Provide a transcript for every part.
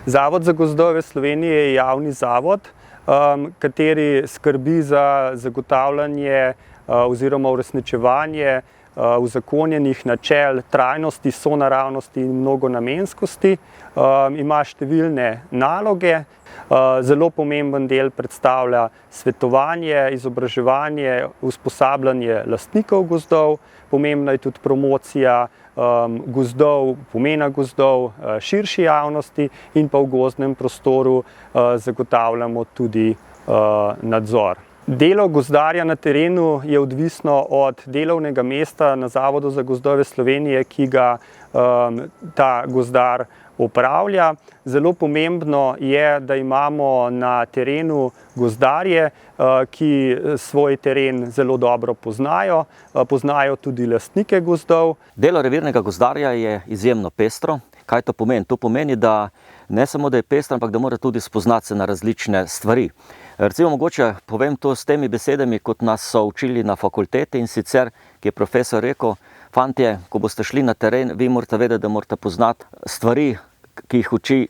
Zavod za gozdove Slovenije je javni zavod, kateri skrbi za zagotavljanje oziroma uresničevanje uzakonjenih načel trajnosti, sonaravnosti in mnogonamenskosti. Ima številne naloge. Zelo pomemben del predstavlja svetovanje, izobraževanje, usposabljanje lastnikov gozdov. Pomembna je tudi promocija gozdov, pomena gozdov širši javnosti in pa v gozdnem prostoru zagotavljamo tudi nadzor. Delo gozdarja na terenu je odvisno od delovnega mesta na Zavodu za gozdove Slovenije, ki ga ta gozdar opravlja. Zelo pomembno je, da imamo na terenu gozdarje, ki svoj teren zelo dobro poznajo, poznajo tudi lastnike gozdov. Delo revirnega gozdarja je izjemno pestro. Kaj to pomeni? To pomeni, da ne samo, da je pestro, ampak da mora tudi spoznati se na različne stvari. Recimo, mogoče povem to s temi besedami, kot nas so učili na fakulteti, in sicer, ki je profesor rekel: fantje, ko boste šli na teren, vi morate vedeti, da morate poznati stvari, ki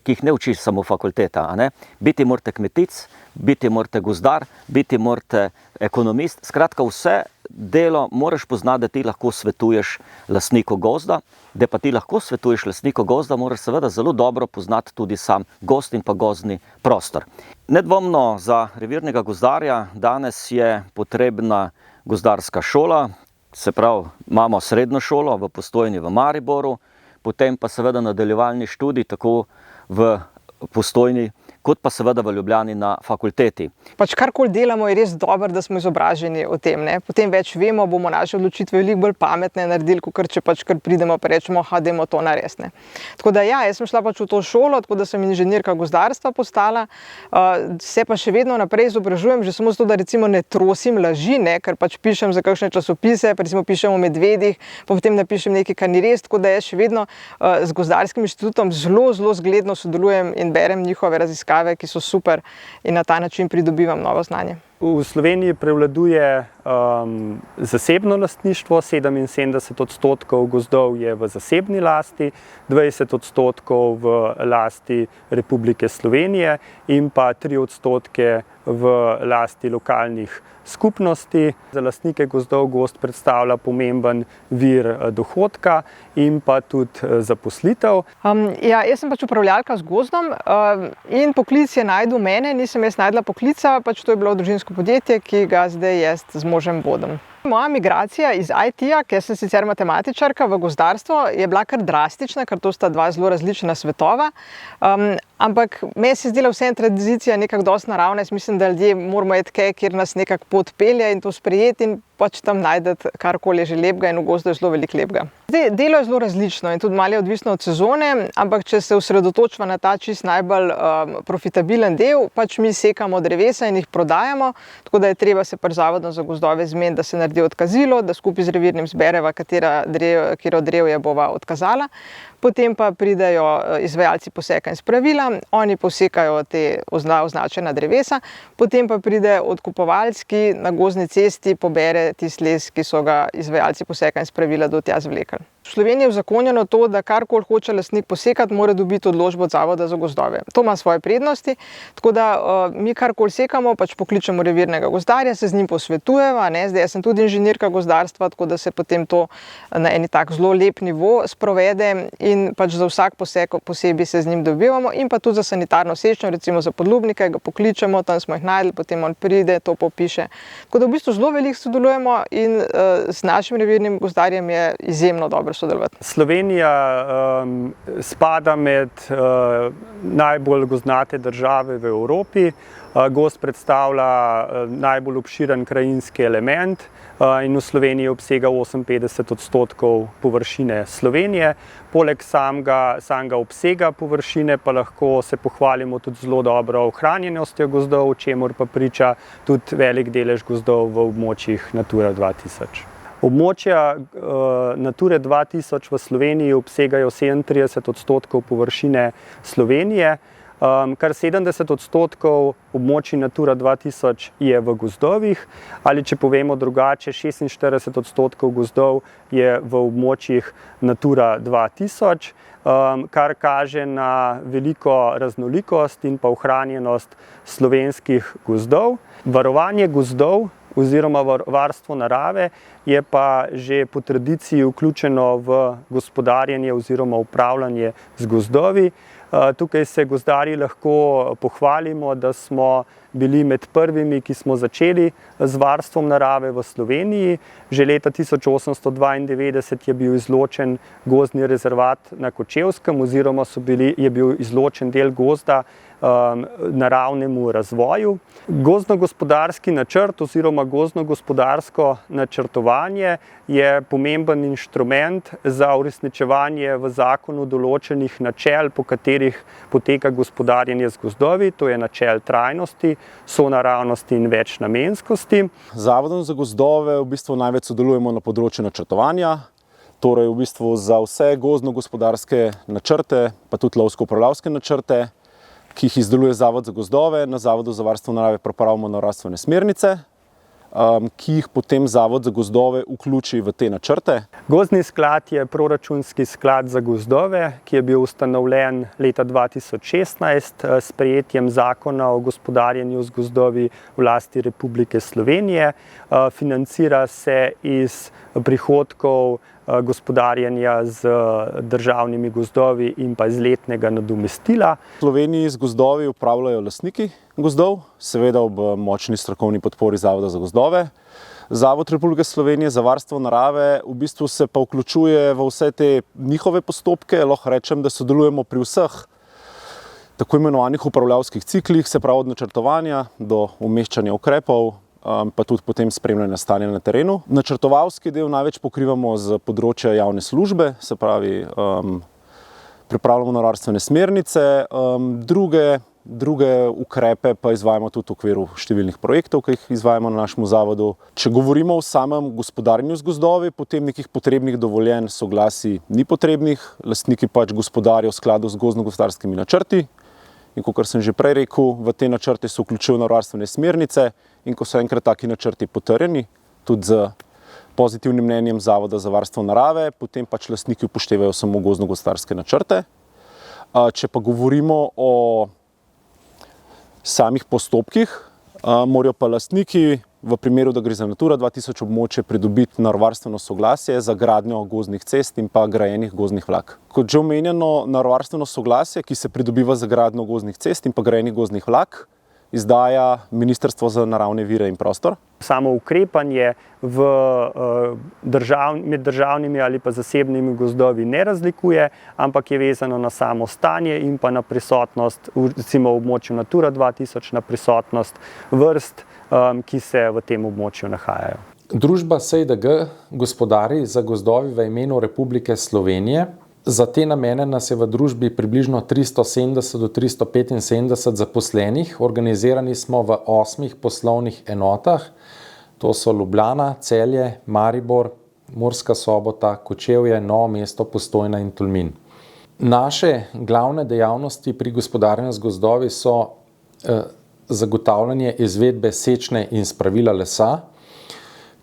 jih ne uči samo fakulteta. Biti morate kmetic, biti morate gozdar, biti morate ekonomist. Skratka, vse delo moraš poznati, da ti lahko svetuješ lastniku gozda. Da pa ti lahko svetuješ lastniku gozda, moraš seveda zelo dobro poznati tudi sam gozd in pa gozdni prostor. Nedvomno za revirnega gozdarja danes je potrebna gozdarska šola, se pravi, imamo srednjo šolo v Postojni v Mariboru, potem pa seveda nadaljevalni študij tako v Postojni, kot pa seveda v Ljubljani na fakulteti. Karkoli delamo, je res dobro, da smo izobraženi o tem. Potem več vemo, bomo naše odločitve veliko bolj pametne naredili, kot če kar pridemo pa rečemo, dajmo to narediti. Tako da ja, jaz sem šla v to šolo, tako da sem inženirka gozdarstva postala, se pa še vedno naprej izobražujem, že samo zato, da recimo ne trosim laži, ker pišem za kakšne časopise, recimo pišem o medvedih, pa potem napišem nekaj, kar ni res, tako da jaz še vedno z Gozdarskim inštitutom zelo zgledno sodelujem in berem njihove raziskave, ki so super, in na ta način pridobivam novo znanje. V Sloveniji prevladuje zasebno lastništvo, 77% gozdov je v zasebni lasti, 20% v lasti Republike Slovenije in pa 3% v lasti lokalnih skupnosti. Za lastnike gozdov gozd predstavlja pomemben vir dohodka in pa tudi zaposlitev. Jaz sem upravljalka z gozdom in poklic je našel mene, nisem jaz našla poklica, to je bilo družinsko podjetje, ki ga zdaj jaz z možem vodim. Moja migracija iz IT-ja, ker sem sicer matematičarka, v gozdarstvo je bila kar drastična, ker to sta dva zelo različna svetova. Ampak meni se je zdela vseeno tranzicija nekako dosti naravna. Jaz mislim, da ljudje moramo iti kaj, kjer nas nekako pot pelje in to sprejeti in tam najdeti karkoli je že lepega, in v gozdu je zelo veliko lepega. Delo je zelo različno in tudi malo je odvisno od sezone, ampak če se osredotočimo na ta čist najbolj profitabilen del, mi sekamo drevesa in jih prodajamo, tako da je treba se pri Zavodu za gozdove zmeniti, da se naredi odkazilo, da skupaj z revirnim zbereva, katero drevje bova odkazala. Potem pa pridejo izvajalci posekanj spravila, oni posekajo te označena drevesa, potem pa pride odkupovalec, ki na gozdni cesti pobere tisti les, ki so ga izvajalci posekanj spravila do tja zvlekli. V Sloveniji je uzakonjeno to, da karkoli hoče lastnik posekati, mora dobiti odločbo od Zavoda za gozdove. To ima svoje prednosti, tako da mi karkoli sekamo, pokličemo revirnega gozdarja, se z njim posvetujemo. Zdaj jaz sem tudi inženirka gozdarstva, tako da se potem to na eni tak zelo lep nivo sprovede in za vsak poseg posebej se z njim dobivamo, in pa tudi za sanitarno sečnjo, recimo za podlubnike, ga pokličemo, tam smo jih našli, potem on pride, to popiše. Tako da v bistvu zelo veliko sodelujemo in s našim revirnim gozdarjem je izjemno dobro sodelovati. Slovenija spada med najbolj gozdnate države v Evropi. Gozd predstavlja najbolj obširen krajinski element in v Sloveniji obsega 58% površine Slovenije. Poleg samega obsega površine pa lahko se pohvalimo tudi zelo dobro ohranjenostjo gozdov, čemur pa priča tudi velik delež gozdov v območjih Natura 2000. Območja Nature 2000 v Sloveniji obsegajo 37% površine Slovenije. Kar 70% območij Natura 2000 je v gozdovih, ali če povemo drugače, 46% gozdov je v območjih Natura 2000, kar kaže na veliko raznolikost in pa ohranjenost slovenskih gozdov. Varovanje gozdov oziroma varstvo narave je pa že po tradiciji vključeno v gospodarjenje oziroma upravljanje z gozdovi. Tukaj se gozdarji lahko pohvalimo, da smo bili med prvimi, ki smo začeli z varstvom narave v Sloveniji. Že leta 1892 je bil izločen gozdni rezervat na Kočevskem oziroma je bil izločen del gozda naravnemu razvoju. Gozdno-gospodarski načrt oziroma gozdno-gospodarsko načrtovanje je pomemben inštrument za uresničevanje v zakonu določenih načel, po katerih poteka gospodarjenje z gozdovi, to je načel trajnosti, sonaravnosti in večnamenskosti. Z Zavodom za gozdove v bistvu največ sodelujemo na področju načrtovanja, torej v bistvu za vse gozdno-gospodarske načrte, pa tudi lovsko-upravljavske načrte, ki jih izdeluje Zavod za gozdove. Na Zavodu za varstvo narave pripravimo nararstvene smernice, ki jih potem Zavod za gozdove vključi v te načrte. Gozdni sklad je proračunski sklad za gozdove, ki je bil ustanovljen leta 2016 s sprejetjem zakona o gospodarjenju z gozdovi v lasti Republike Slovenije. Financira se iz prihodkov gospodarjenja z državnimi gozdovi in pa iz letnega nadomestila. V Sloveniji z gozdovi upravljajo lastniki gozdov, seveda ob močni strokovni podpori Zavoda za gozdove. Zavod Republike Slovenije za varstvo narave v bistvu se pa vključuje v vse te njihove postopke. Lahko rečem, da sodelujemo pri vseh tako imenovanih upravljavskih ciklih, se pravi od načrtovanja do umeščanja ukrepov, pa tudi potem spremljanja stanja na terenu. Načrtovalski del največ pokrivamo z področja javne službe, se pravi pripravljamo nararstvene smernice, druge ukrepe pa izvajamo tudi v okviru številnih projektov, ki jih izvajamo na našem zavodu. Če govorimo o samem gospodarjenju z gozdovi, potem nekih potrebnih dovoljenj soglasij ni potrebnih, lastniki pač gospodarijo v skladu z gozdno-gospodarskimi načrti. In kot sem že prej rekel, v te načrte se vključujejo nararstvene smernice in ko so enkrat taki načrti potrjeni, tudi z pozitivnim mnenjem Zavoda za varstvo narave, potem pač lastniki upoštevajo samo gozdno-gospodarske načrte. Če pa govorimo o samih postopkih, morajo pa lastniki v primeru, da gre za Natura 2000 območje, pridobiti naravovarstveno soglasje za gradnjo gozdnih cest in pa grajenih gozdnih vlak. Kot že omenjeno, naravovarstveno soglasje, ki se pridobiva za gradnjo gozdnih cest in pa grajenih gozdnih vlak, izdaja Ministrstvo za naravne vire in prostor. Samo ukrepanje med državnimi ali pa zasebnimi gozdovi ne razlikuje, ampak je vezano na samo stanje in pa na prisotnost, recimo v območju Natura 2000, na prisotnost vrst, ki se v tem območju nahajajo. Družba SiDG gospodari za gozdovi v imenu Republike Slovenije. Za te namene nas je v družbi približno 370 do 375 zaposlenih. Organizirani smo v 8 poslovnih enotah. To so Ljubljana, Celje, Maribor, Murska Sobota, Kočevje, Novo mesto, Postojna in Tolmin. Naše glavne dejavnosti pri gospodarjenju z gozdovi so zagotavljanje izvedbe sečne in spravila lesa,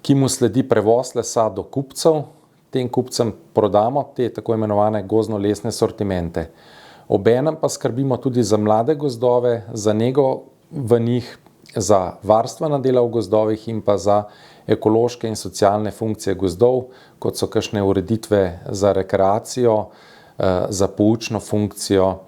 ki mu sledi prevoz lesa do kupcev. Tem kupcem prodamo te tako imenovane gozdno-lesne sortimente. Obenem pa skrbimo tudi za mlade gozdove, za nego v njih, za varstvena dela v gozdovih in pa za ekološke in socialne funkcije gozdov, kot so kakšne ureditve za rekreacijo, za poučno funkcijo